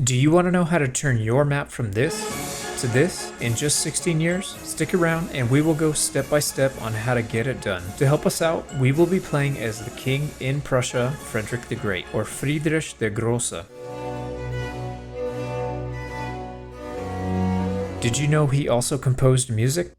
Do you want to know how to turn your map from this to this in just 16 years? Stick around and we will go step by step on how to get it done. To help us out, we will be playing as the king in Prussia, Frederick the Great, or Friedrich der Große. Did you know he also composed music?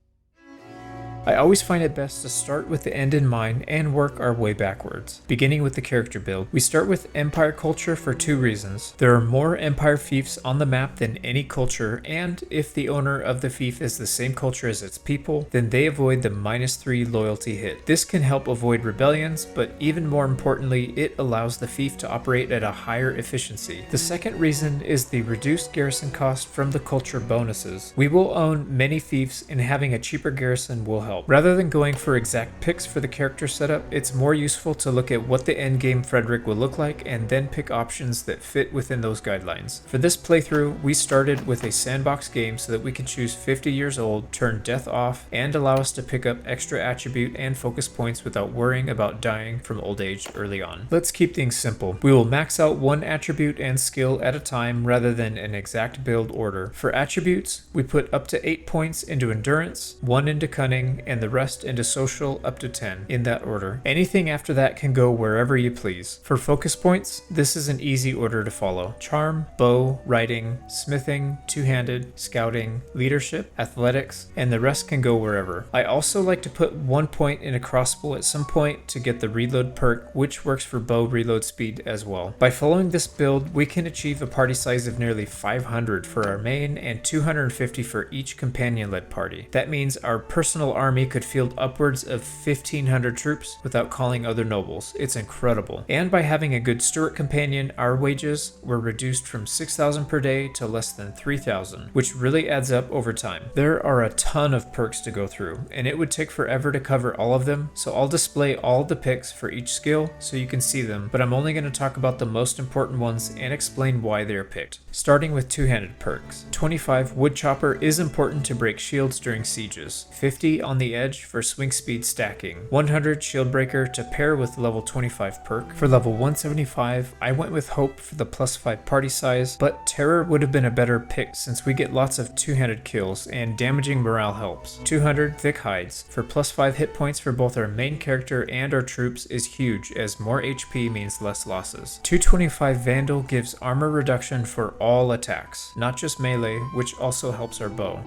I always find it best to start with the end in mind and work our way backwards. Beginning with the character build, we start with Empire culture for two reasons. There are more Empire fiefs on the map than any culture, and if the owner of the fief is the same culture as its people, then they avoid the -3 loyalty hit. This can help avoid rebellions, but even more importantly, it allows the fief to operate at a higher efficiency. The second reason is the reduced garrison cost from the culture bonuses. We will own many fiefs, and having a cheaper garrison will help. Rather than going for exact picks for the character setup, it's more useful to look at what the endgame Frederick will look like and then pick options that fit within those guidelines. For this playthrough, we started with a sandbox game so that we can choose 50 years old, turn death off, and allow us to pick up extra attribute and focus points without worrying about dying from old age early on. Let's keep things simple. We will max out one attribute and skill at a time rather than an exact build order. For attributes, we put up to 8 points into endurance, 1 into cunning, and the rest into social up to 10, in that order. Anything after that can go wherever you please. For focus points, this is an easy order to follow. Charm, bow, riding, smithing, two-handed, scouting, leadership, athletics, and the rest can go wherever. I also like to put 1 point in a crossbow at some point to get the reload perk, which works for bow reload speed as well. By following this build, we can achieve a party size of nearly 500 for our main and 250 for each companion-led party. That means our personal army could field upwards of 1,500 troops without calling other nobles. It's incredible. And by having a good Stuart companion, our wages were reduced from 6,000 per day to less than 3,000, which really adds up over time. There are a ton of perks to go through, and it would take forever to cover all of them, so I'll display all the picks for each skill so you can see them, but I'm only going to talk about the most important ones and explain why they are picked. Starting with two-handed perks. 25 Woodchopper is important to break shields during sieges. 50 on the edge for swing speed stacking. 100 Shieldbreaker to pair with level 25 perk. For level 175, I went with Hope for the +5 party size, but Terror would have been a better pick since we get lots of two-handed kills and damaging morale helps. 200 Thick Hides for +5 hit points for both our main character and our troops is huge, as more HP means less losses. 225 Vandal gives armor reduction for all attacks, not just melee, which also helps our bow.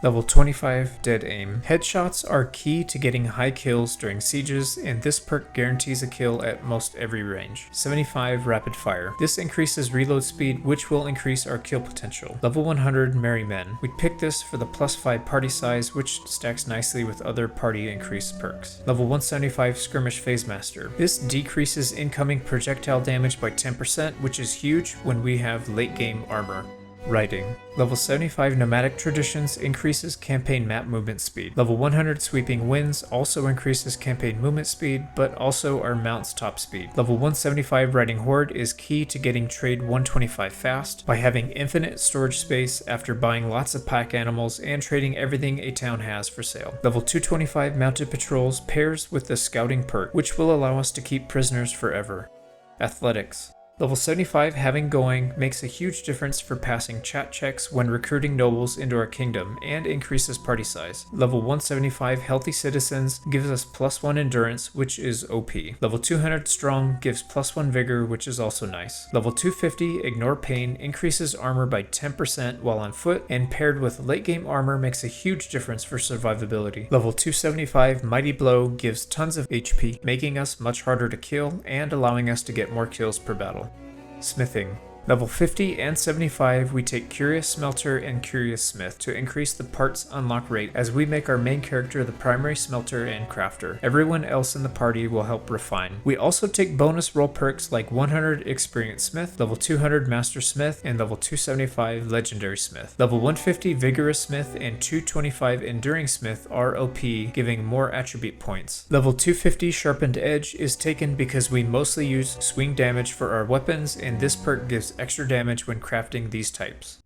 Level 25 Dead Aim. Headshots are key to getting high kills during sieges, and this perk guarantees a kill at most every range. 75 Rapid Fire. This increases reload speed, which will increase our kill potential. Level 100 Merry Men. We picked this for the +5 party size, which stacks nicely with other party increased perks. Level 175 Skirmish Phase Master. This decreases incoming projectile damage by 10%, which is huge when we have late game armor. Riding. Level 75 Nomadic Traditions increases campaign map movement speed. Level 100 Sweeping Winds also increases campaign movement speed, but also our mount's top speed. Level 175 Riding Horde is key to getting trade 125 fast by having infinite storage space after buying lots of pack animals and trading everything a town has for sale. Level 225 Mounted Patrols pairs with the Scouting perk, which will allow us to keep prisoners forever. Athletics. Level 75 having going makes a huge difference for passing chat checks when recruiting nobles into our kingdom and increases party size. Level 175 Healthy Citizens gives us +1 endurance, which is OP. Level 200 Strong gives +1 vigor, which is also nice. Level 250 Ignore Pain increases armor by 10% while on foot, and paired with late game armor makes a huge difference for survivability. Level 275 Mighty Blow gives tons of HP, making us much harder to kill and allowing us to get more kills per battle. Smithing. Level 50 and 75 we take Curious Smelter and Curious Smith to increase the parts unlock rate as we make our main character the primary smelter and crafter. Everyone else in the party will help refine. We also take bonus roll perks like 100 Experienced Smith, level 200 Master Smith, and level 275 Legendary Smith. Level 150 Vigorous Smith and 225 Enduring Smith are OP, giving more attribute points. Level 250 Sharpened Edge is taken because we mostly use swing damage for our weapons, and this perk gives extra damage when crafting these types.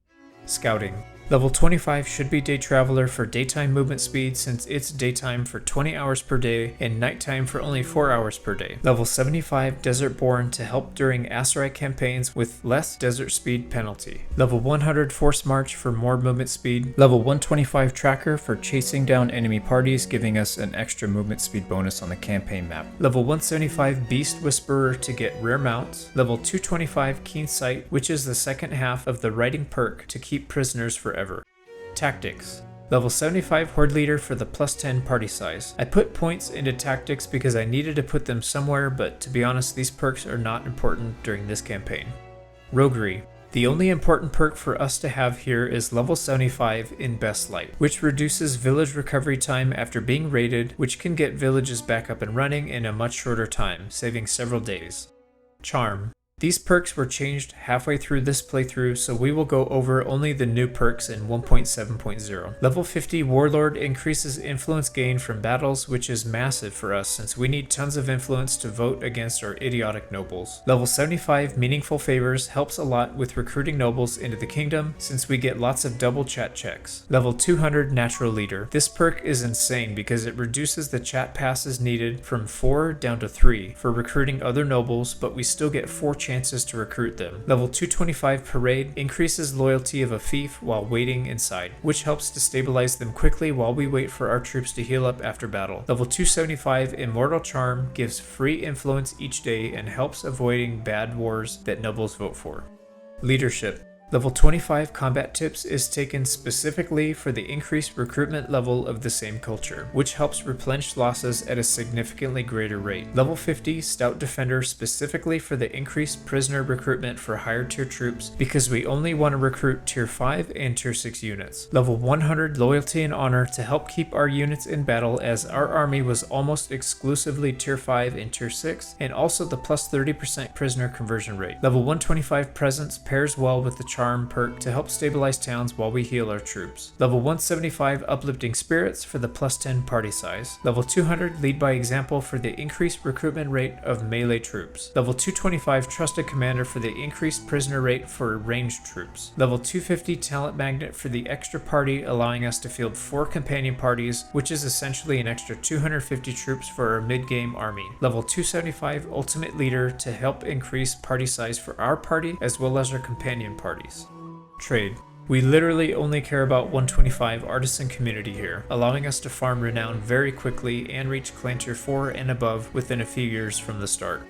Scouting. Level 25 should be Day Traveler for daytime movement speed since it's daytime for 20 hours per day and nighttime for only 4 hours per day. Level 75 Desert Born to help during Aserai campaigns with less desert speed penalty. Level 100 Force March for more movement speed. Level 125 Tracker for chasing down enemy parties, giving us an extra movement speed bonus on the campaign map. Level 175 Beast Whisperer to get rare mounts. Level 225 Keen Sight, which is the second half of the Riding perk to keep prisoners forever. Tactics. Level 75 Horde Leader for the plus 10 party size. I put points into tactics because I needed to put them somewhere, but to be honest, these perks are not important during this campaign. Roguery. The only important perk for us to have here is level 75 in Best Light, which reduces village recovery time after being raided, which can get villages back up and running in a much shorter time, saving several days. Charm. These perks were changed halfway through this playthrough, so we will go over only the new perks in 1.7.0. Level 50 Warlord increases influence gain from battles, which is massive for us since we need tons of influence to vote against our idiotic nobles. Level 75 Meaningful Favors helps a lot with recruiting nobles into the kingdom since we get lots of double chat checks. Level 200 Natural Leader. This perk is insane because it reduces the chat passes needed from 4 down to 3 for recruiting other nobles, but we still get 4 chances to recruit them. Level 225 Parade increases loyalty of a fief while waiting inside, which helps to stabilize them quickly while we wait for our troops to heal up after battle. Level 275 Immortal Charm gives free influence each day and helps avoiding bad wars that nobles vote for. Leadership. Level 25 Combat Tips is taken specifically for the increased recruitment level of the same culture, which helps replenish losses at a significantly greater rate. Level 50 Stout Defender specifically for the increased prisoner recruitment for higher tier troops because we only want to recruit tier 5 and tier 6 units. Level 100 Loyalty and Honor to help keep our units in battle as our army was almost exclusively tier 5 and tier 6, and also the plus 30% prisoner conversion rate. Level 125 Presence pairs well with the Charm perk to help stabilize towns while we heal our troops. Level 175 Uplifting Spirits for the plus 10 party size. Level 200 Lead by Example for the increased recruitment rate of melee troops. Level 225 Trusted Commander for the increased prisoner rate for ranged troops. Level 250 Talent Magnet for the extra party, allowing us to field 4 companion parties, which is essentially an extra 250 troops for our mid-game army. Level 275 Ultimate Leader to help increase party size for our party as well as our companion parties. Trade. We literally only care about 125 Artisan Community here, allowing us to farm renown very quickly and reach Clan Tier 4 and above within a few years from the start.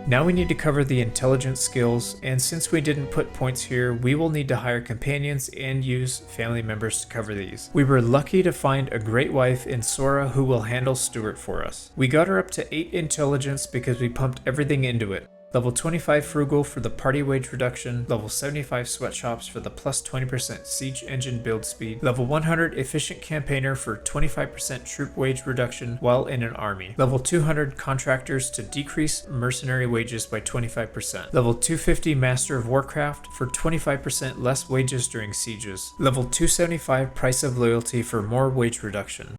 Now we need to cover the intelligence skills, and since we didn't put points here, we will need to hire companions and use family members to cover these. We were lucky to find a great wife in Sora who will handle Stuart for us. We got her up to 8 intelligence because we pumped everything into it. Level 25 Frugal for the party wage reduction, level 75 Sweatshops for the plus 20% siege engine build speed, level 100 Efficient Campaigner for 25% troop wage reduction while in an army, level 200 Contractors to decrease mercenary wages by 25%, level 250 Master of Warcraft for 25% less wages during sieges, level 275 Price of Loyalty for more wage reduction.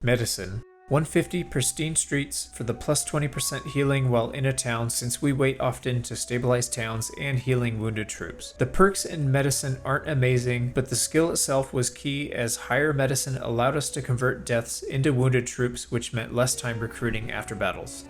Medicine. 150 Pristine Streets for the plus 20% healing while in a town since we wait often to stabilize towns and healing wounded troops. The perks in medicine aren't amazing, but the skill itself was key as higher medicine allowed us to convert deaths into wounded troops, which meant less time recruiting after battles.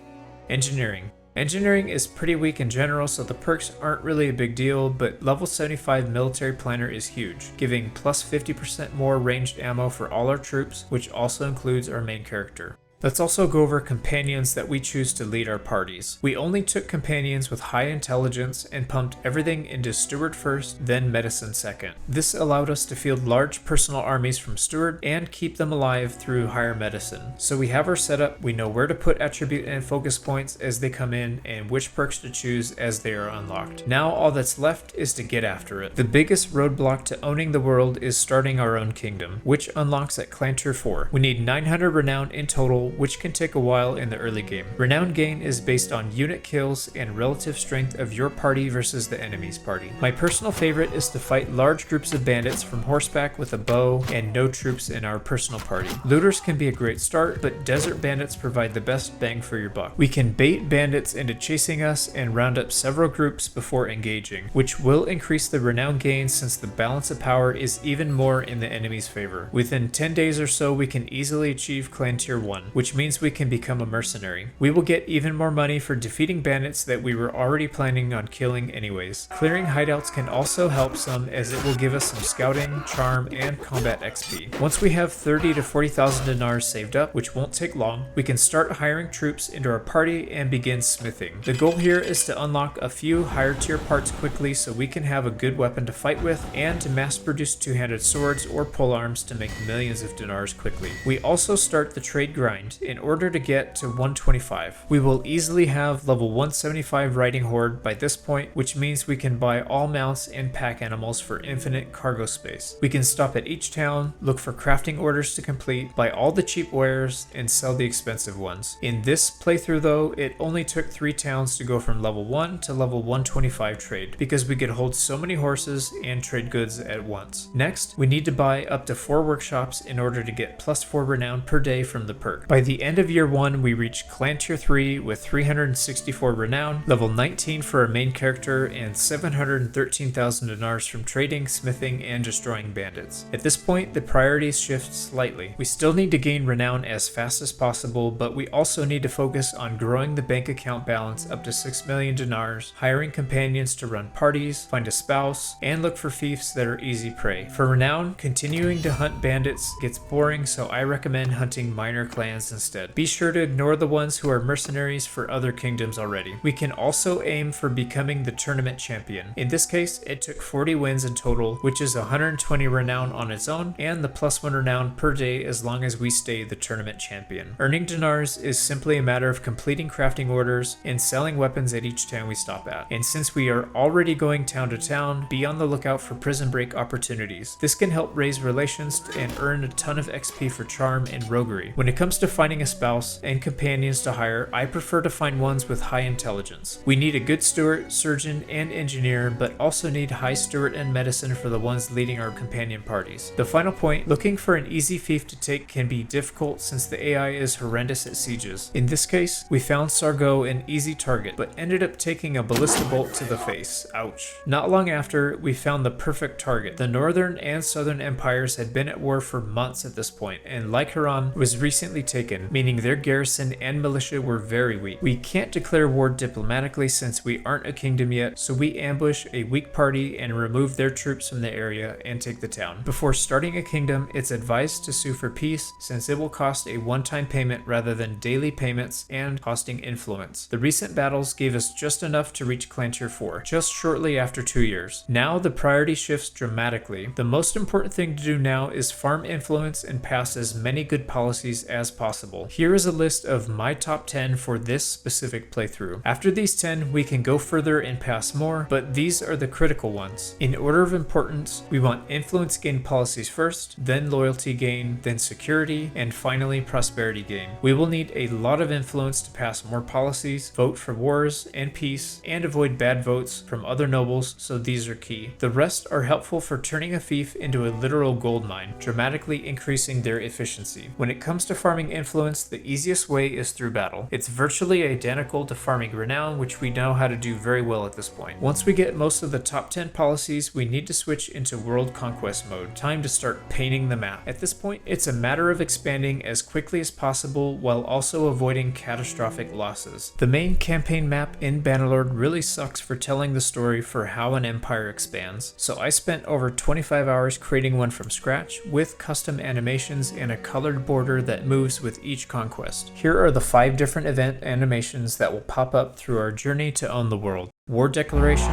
Engineering. Engineering is pretty weak in general, so the perks aren't really a big deal, but level 75 Military Planner is huge, giving plus 50% more ranged ammo for all our troops, which also includes our main character. Let's also go over companions that we choose to lead our parties. We only took companions with high intelligence and pumped everything into Steward first, then Medicine second. This allowed us to field large personal armies from Steward and keep them alive through higher Medicine. So we have our setup, we know where to put attribute and focus points as they come in and which perks to choose as they are unlocked. Now all that's left is to get after it. The biggest roadblock to owning the world is starting our own kingdom, which unlocks at Clan Tier 4. We need 900 renown in total, level, which can take a while in the early game. Renown gain is based on unit kills and relative strength of your party versus the enemy's party. My personal favorite is to fight large groups of bandits from horseback with a bow and no troops in our personal party. Looters can be a great start, but desert bandits provide the best bang for your buck. We can bait bandits into chasing us and round up several groups before engaging, which will increase the renown gain since the balance of power is even more in the enemy's favor. Within 10 days or so, we can easily achieve clan tier 1, which means we can become a mercenary. We will get even more money for defeating bandits that we were already planning on killing anyways. Clearing hideouts can also help some, as it will give us some scouting, charm, and combat XP. Once we have 30 to 40,000 dinars saved up, which won't take long, we can start hiring troops into our party and begin smithing. The goal here is to unlock a few higher tier parts quickly so we can have a good weapon to fight with, and to mass produce two-handed swords or polearms to make millions of dinars quickly. We also start the trade grind in order to get to 125. We will easily have level 175 riding horde by this point, which means we can buy all mounts and pack animals for infinite cargo space. We can stop at each town, look for crafting orders to complete, buy all the cheap wares, and sell the expensive ones. In this playthrough though, it only took 3 towns to go from level 1 to level 125 trade, because we could hold so many horses and trade goods at once. Next, we need to buy up to 4 workshops in order to get +4 renown per day from the perk. By the end of year 1, we reach clan tier 3 with 364 renown, level 19 for our main character, and 713,000 dinars from trading, smithing, and destroying bandits. At this point, the priorities shift slightly. We still need to gain renown as fast as possible, but we also need to focus on growing the bank account balance up to 6 million dinars, hiring companions to run parties, find a spouse, and look for fiefs that are easy prey. For renown, continuing to hunt bandits gets boring, so I recommend hunting minor clans instead. Be sure to ignore the ones who are mercenaries for other kingdoms already. We can also aim for becoming the tournament champion. In this case, it took 40 wins in total, which is 120 renown on its own, and the +1 renown per day as long as we stay the tournament champion. Earning dinars is simply a matter of completing crafting orders and selling weapons at each town we stop at. And since we are already going town to town, be on the lookout for prison break opportunities. This can help raise relations and earn a ton of XP for charm and roguery. When it comes to finding a spouse and companions to hire, I prefer to find ones with high intelligence. We need a good steward, surgeon, and engineer, but also need high steward and medicine for the ones leading our companion parties. The final point, looking for an easy fief to take can be difficult since the AI is horrendous at sieges. In this case, we found Sargo an easy target, but ended up taking a ballista bolt to the face. Ouch. Not long after, we found the perfect target. The northern and southern empires had been at war for months at this point, and Lycaron was recently taken, meaning their garrison and militia were very weak. We can't declare war diplomatically since we aren't a kingdom yet, so we ambush a weak party and remove their troops from the area and take the town. Before starting a kingdom, it's advised to sue for peace since it will cost a one-time payment rather than daily payments and costing influence. The recent battles gave us just enough to reach clan tier 4, just shortly after 2 years. Now the priority shifts dramatically. The most important thing to do now is farm influence and pass as many good policies as possible. Here is a list of my top 10 for this specific playthrough. After these 10, we can go further and pass more, but these are the critical ones. In order of importance, we want influence gain policies first, then loyalty gain, then security, and finally prosperity gain. We will need a lot of influence to pass more policies, vote for wars and peace, and avoid bad votes from other nobles, so these are key. The rest are helpful for turning a fief into a literal gold mine, dramatically increasing their efficiency. When it comes to farming influence, the easiest way is through battle. It's virtually identical to farming renown, which we know how to do very well at this point. Once we get most of the top 10 policies, we need to switch into world conquest mode. Time to start painting the map. At this point, it's a matter of expanding as quickly as possible while also avoiding catastrophic losses. The main campaign map in Bannerlord really sucks for telling the story for how an empire expands, so I spent over 25 hours creating one from scratch with custom animations and a colored border that moves with each conquest. Here are the 5 different event animations that will pop up through our journey to own the world. War declaration,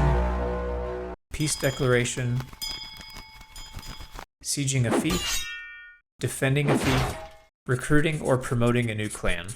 peace declaration, sieging a fief, defending a fief, recruiting or promoting a new clan.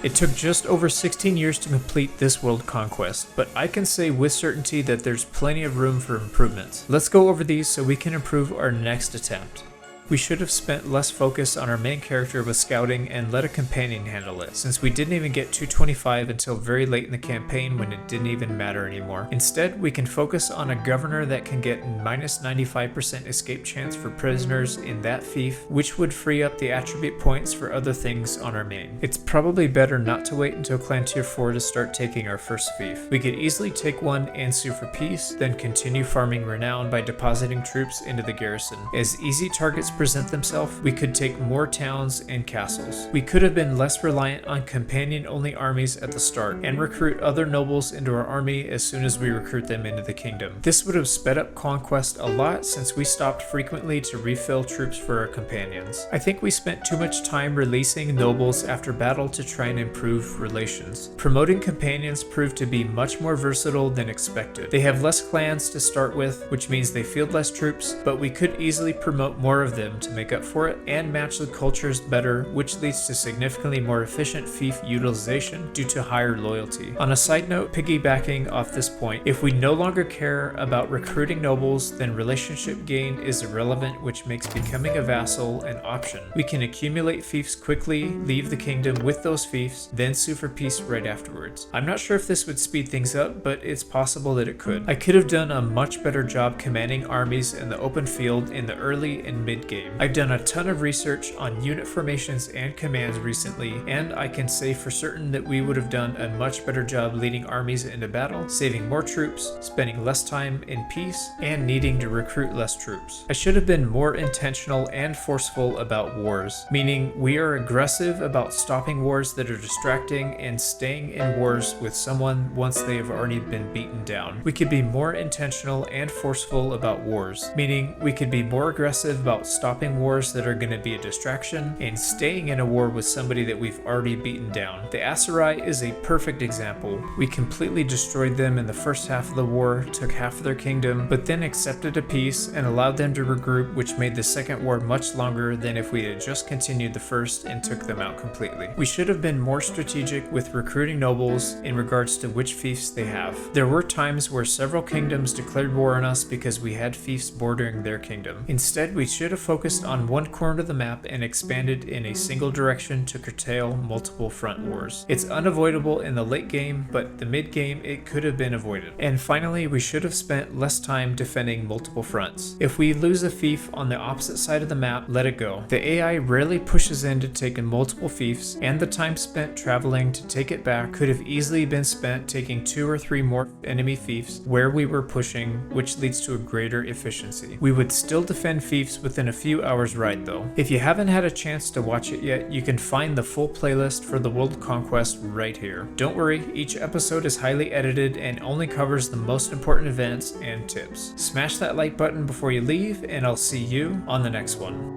It took just over 16 years to complete this world conquest, but I can say with certainty that there's plenty of room for improvements. Let's go over these so we can improve our next attempt. We should have spent less focus on our main character with scouting and let a companion handle it, since we didn't even get 225 until very late in the campaign when it didn't even matter anymore. Instead, we can focus on a governor that can get minus 95% escape chance for prisoners in that fief, which would free up the attribute points for other things on our main. It's probably better not to wait until clan tier 4 to start taking our first fief. We could easily take one and sue for peace, then continue farming renown by depositing troops into the garrison. As easy targets present themselves, we could take more towns and castles. We could have been less reliant on companion-only armies at the start and recruit other nobles into our army as soon as we recruit them into the kingdom. This would have sped up Conquest a lot since we stopped frequently to refill troops for our companions. I think we spent too much time releasing nobles after battle to try and improve relations. Promoting companions proved to be much more versatile than expected. They have less clans to start with, which means they field less troops, but we could easily promote more of them to make up for it and match the cultures better, which leads to significantly more efficient fief utilization due to higher loyalty. On a side note, piggybacking off this point, if we no longer care about recruiting nobles, then relationship gain is irrelevant, which makes becoming a vassal an option. We can accumulate fiefs quickly, leave the kingdom with those fiefs, then sue for peace right afterwards. I'm not sure if this would speed things up, but it's possible that it could. I could have done a much better job commanding armies in the open field in the early and mid game. I've done a ton of research on unit formations and commands recently, and I can say for certain that we would have done a much better job leading armies into battle, saving more troops, spending less time in peace, and needing to recruit less troops. I should have been more intentional and forceful about wars, meaning we are aggressive about stopping wars that are distracting and staying in wars with someone once they have already been beaten down. We could be more intentional and forceful about wars, meaning we could be more aggressive about stopping wars that are going to be a distraction and staying in a war with somebody that we've already beaten down. The Aserai is a perfect example. We completely destroyed them in the first half of the war, took half of their kingdom, but then accepted a peace and allowed them to regroup, which made the second war much longer than if we had just continued the first and took them out completely. We should have been more strategic with recruiting nobles in regards to which fiefs they have. There were times where several kingdoms declared war on us because we had fiefs bordering their kingdom. Instead, we should have focused focused on one corner of the map and expanded in a single direction to curtail multiple front wars. It's unavoidable in the late game, but the mid game it could have been avoided. And finally, we should have spent less time defending multiple fronts. If we lose a fief on the opposite side of the map, let it go. The AI rarely pushes in to take in multiple fiefs, and the time spent traveling to take it back could have easily been spent taking 2 or 3 more enemy fiefs where we were pushing, which leads to a greater efficiency. We would still defend fiefs within a few hours ride though. If you haven't had a chance to watch it yet, you can find the full playlist for the World of Conquest right here. Don't worry, each episode is highly edited and only covers the most important events and tips. Smash that like button before you leave, and I'll see you on the next one.